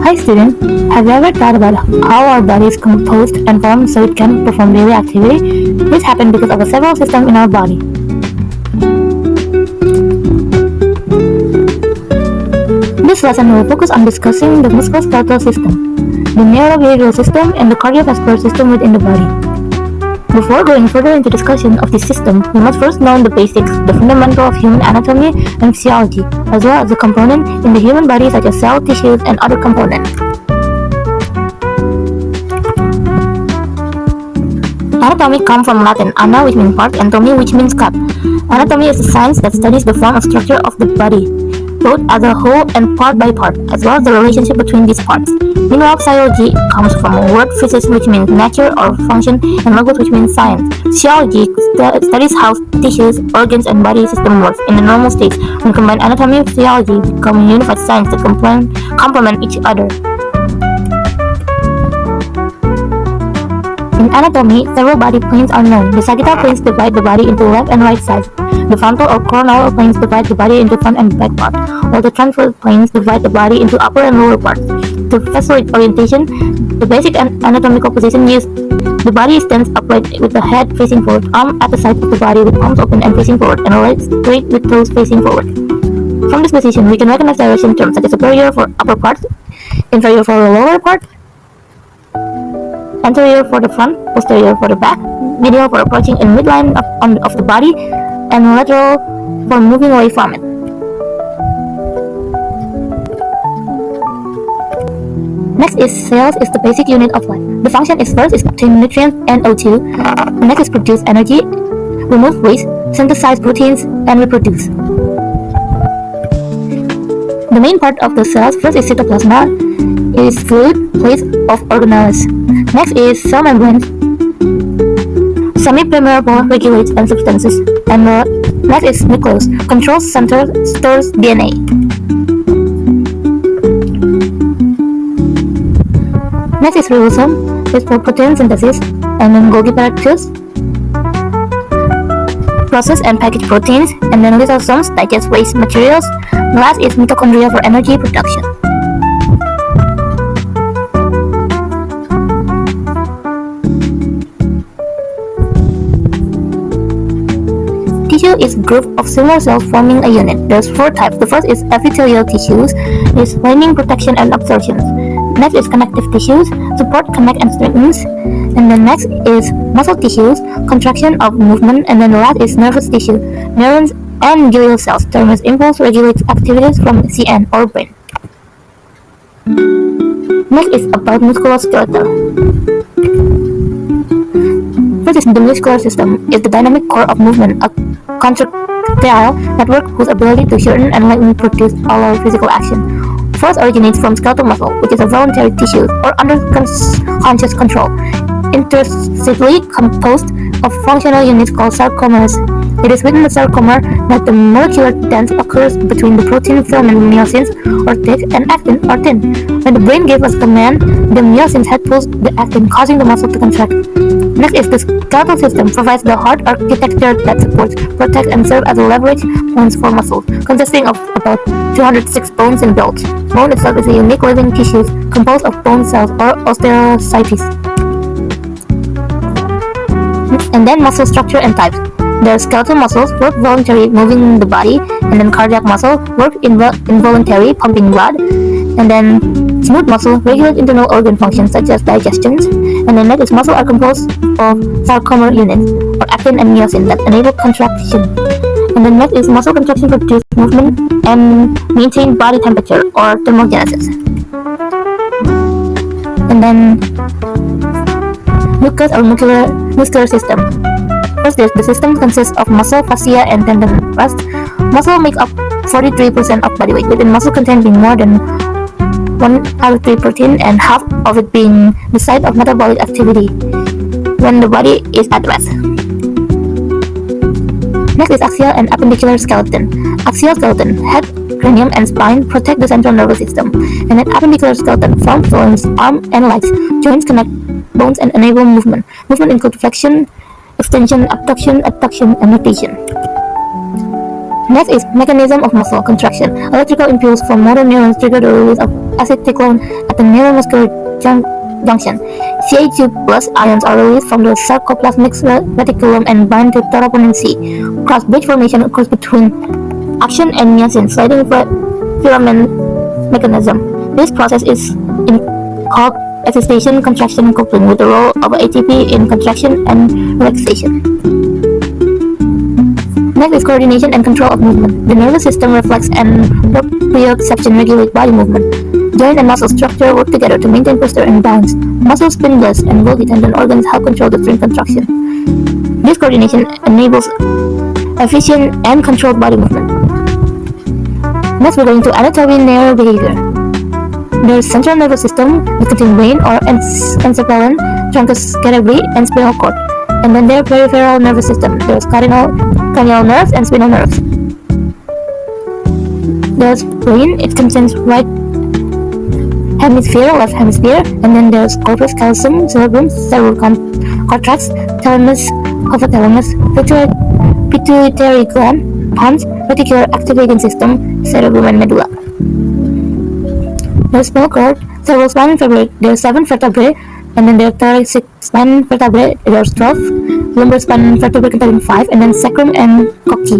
Hi student, have you ever thought about how our body is composed and formed so it can perform daily activity? This happens because of several systems in our body. This lesson will focus on discussing the musculoskeletal system, the neurobehavioral system, and the cardiovascular system within the body. Before going further into discussion of this system, we must first know the basics, the fundamental of human anatomy and physiology, as well as the components in the human body such as cell, tissues, and other components. Anatomy comes from Latin ana, which means part, and tomi, which means cut. Anatomy is a science that studies the form and structure of the body, both as a whole and part by part, as well as the relationship between these parts. Meanwhile, physiology comes from a word physis, which means nature or function, and logos, which means science. Physiology studies how tissues, organs, and body system works in the normal states. When combined, anatomy and physiology become a unified science that complement each other. In anatomy, several body planes are known. The sagittal planes divide the body into left and right sides. The frontal or coronal planes divide the body into front and back part, while the transverse planes divide the body into upper and lower parts. To facilitate orientation, the basic anatomical position used, the body stands upright with the head facing forward, arm at the side of the body with palms open and facing forward, and legs straight with toes facing forward. From this position, we can recognize direction terms such as superior for upper part, inferior for the lower part, anterior for the front, posterior for the back, medial for approaching in midline of the body, and lateral for moving away from it. Next is cells is the basic unit of life. The function is first is obtain nutrients and O2, next is produce energy, remove waste, synthesize proteins, and reproduce. The main part of the cells first is cytoplasma, is fluid place of organelles. Next is cell membrane, semi-permeable regulates and substances, and next is nucleus, controls center, stores DNA. Next is ribosome, is for protein synthesis, and then Golgi apparatus, process and package proteins, and then lysosomes digest waste materials. Last is mitochondria for energy production. Tissue is a group of similar cells forming a unit. There's 4 types. The first is epithelial tissues, is lining, protection, and absorption. Next is connective tissues, support, connect, and strengthens. And then next is muscle tissues, contraction of movement. And then the last is nervous tissue, neurons and glial cells. Thymus impulse regulates activities from CN or brain. Next is about musculoskeletal. First is the muscular system, is the dynamic core of movement, a contractile network whose ability to shorten and lengthen produce all our physical action. Force originates from skeletal muscle, which is a voluntary tissue or under conscious control, intrinsically composed of functional units called sarcomeres. It is within the sarcomer that the molecular dance occurs between the protein filament myosins or thick and actin or thin. When the brain gave us command, the myosins had pulsed the actin, causing the muscle to contract. Next is the skeletal system, provides the hard architecture that supports, protects, and serves as a leverage points for muscles, consisting of about 206 bones and belts. Bone itself is a unique living tissue composed of bone cells or osteocytes. And then muscle structure and types. There are skeletal muscles, work voluntary, moving the body, and then cardiac muscle, work involuntary, pumping blood, and then smooth muscle, regulate internal organ functions such as digestion, and then next is muscle are composed of sarcomer units, or actin and myosin that enable contraction. And then next is muscle contraction produce movement and maintain body temperature or thermogenesis. And then nucleus or muscular system. First, the system consists of muscle, fascia, and tendon. Rest. Muscle makes up 43% of body weight, within muscle content being more than 1/3 protein and half of it being the site of metabolic activity when the body is at rest. Next is axial and appendicular skeleton. Axial skeleton, head, cranium, and spine protect the central nervous system, and then appendicular skeleton forms joints, arms, and legs. Joints connect bones and enable movement. Movement includes flexion, extension, abduction, adduction, and rotation. Next is mechanism of muscle contraction. Electrical impulse from motor neurons trigger the release of acetylcholine at the neuromuscular junction. Ca2 plus ions are released from the sarcoplasmic reticulum and bind to troponin C. Cross-bridge formation occurs between action and myosin sliding filament mechanism. This process is called excitation contraction coupling with the role of ATP in contraction and relaxation. Next is coordination and control of movement. The nervous system reflex and proprioception regulate body movement. Joint and muscle structure work together to maintain posture and balance. Muscle spindles and Golgi tendon organs help control the string contraction. This coordination enables efficient and controlled body movement. Next, we're going to anatomy and neurobehavior. There's central nervous system, which contains brain or encephalon, truncus cerebri, and spinal cord. And then there's peripheral nervous system. There's cranial nerves and spinal nerves. There's brain, it contains right hemisphere, left hemisphere, and then there's corpus callosum, cerebrum, cerebral cortex, thalamus, hypothalamus, pituitary gland, pons, reticular activating system, cerebrum, and medulla. There's spinal cord, cerebral spine vertebrae, there's 7 vertebrae, and then there's thoracic spine vertebrae, there's 12, lumbar spine vertebrae containing 5, and then sacrum and cocci.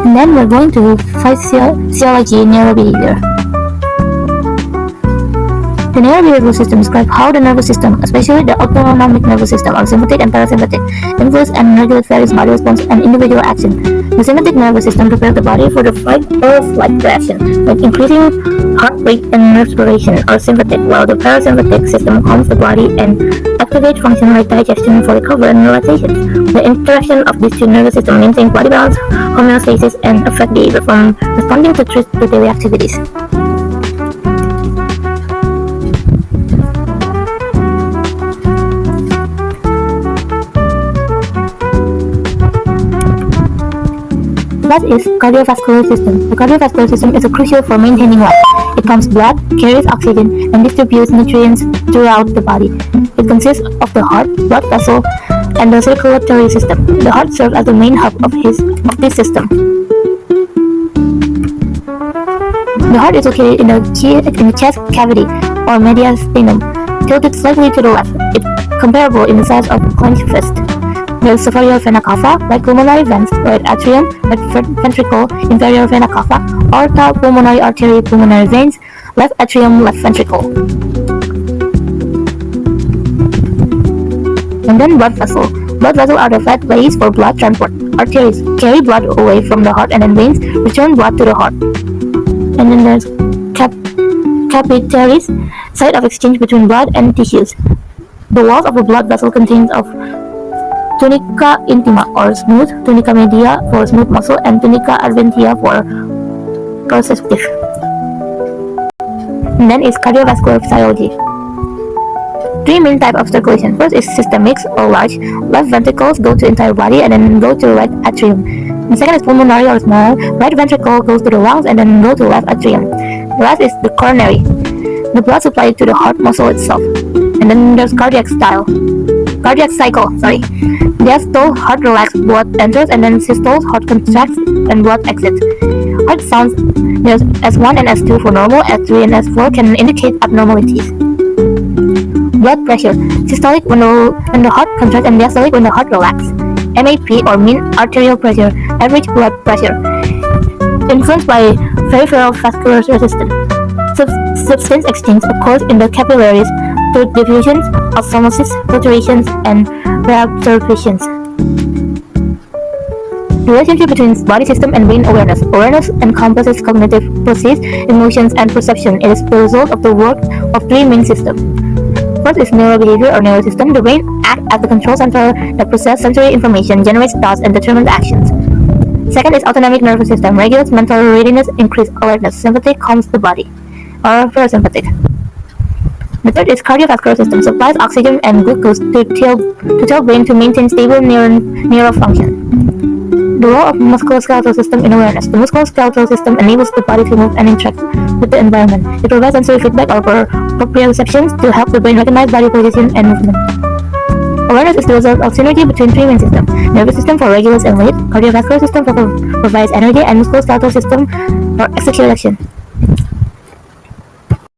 And then we're going to physiology and neurobehavior. The neurobehavioral system describes how the nervous system, especially the autonomic nervous system or sympathetic and parasympathetic, influence and regulate various body responses and individual action. The sympathetic nervous system prepares the body for the fight or flight reaction, like increasing heart rate and respiration or sympathetic, while the parasympathetic system calms the body and activates functions like digestion for recovery and relaxation. The interaction of these two nervous systems maintains body balance, homeostasis, and affect behavior from responding to threats to daily activities. That is cardiovascular system. The cardiovascular system is crucial for maintaining life. It pumps blood, carries oxygen, and distributes nutrients throughout the body. It consists of the heart, blood vessel, and the circulatory system. The heart serves as the main hub of this system. The heart is located in the chest cavity or mediastinum, tilted slightly to the left. It's comparable in the size of a clenched fist. There's superior vena cava, right pulmonary veins, right atrium, right ventricle, inferior vena cava, aorta, pulmonary artery, pulmonary veins, left atrium, left ventricle. And then blood vessel. Blood vessels are the pathways for blood transport. Arteries carry blood away from the heart, and then veins return blood to the heart. And then there's capillaries, site of exchange between blood and tissues. The walls of a blood vessel contains of tunica intima or smooth, tunica media for smooth muscle, and tunica adventia for perceptive. And then is cardiovascular physiology. 3 main types of circulation. First is systemic or large. Left ventricles go to entire body and then go to right atrium. And second is pulmonary or small. Right ventricle goes to the lungs and then go to left atrium. The last is the coronary, the blood supply to the heart muscle itself. And then there's cardiac cycle. Diastole, heart relaxes, blood enters, and then systole, heart contracts, and blood exits. Heart sounds, there's S1 and S2 for normal, S3 and S4 can indicate abnormalities. Blood pressure, systolic when the heart contracts and diastolic when the heart relaxes. MAP or mean arterial pressure, average blood pressure, influenced by peripheral vascular resistance. Substance exchange occurs in the capillaries through diffusions, osmosis, filtrations, and reabsorptions. Relationship between body system and brain awareness. Awareness encompasses cognitive processes, emotions, and perception. It is the result of the work of 3 main systems. First is neurobehavior or nervous system. The brain acts as the control center that processes sensory information, generates thoughts, and determines actions. Second is autonomic nervous system. Regulates mental readiness, increases alertness. Sympathetic calms the body, or parasympathetic. The third is cardiovascular system. Supplies oxygen and glucose to tell brain to maintain stable neural function. The role of musculoskeletal system in awareness. The musculoskeletal system enables the body to move and interact with the environment. It provides sensory feedback or proprioceptions to help the brain recognize body position and movement. Awareness is the result of synergy between three main systems: nervous system for regulates and weight, cardiovascular system for provides energy, and musculoskeletal system for execute action.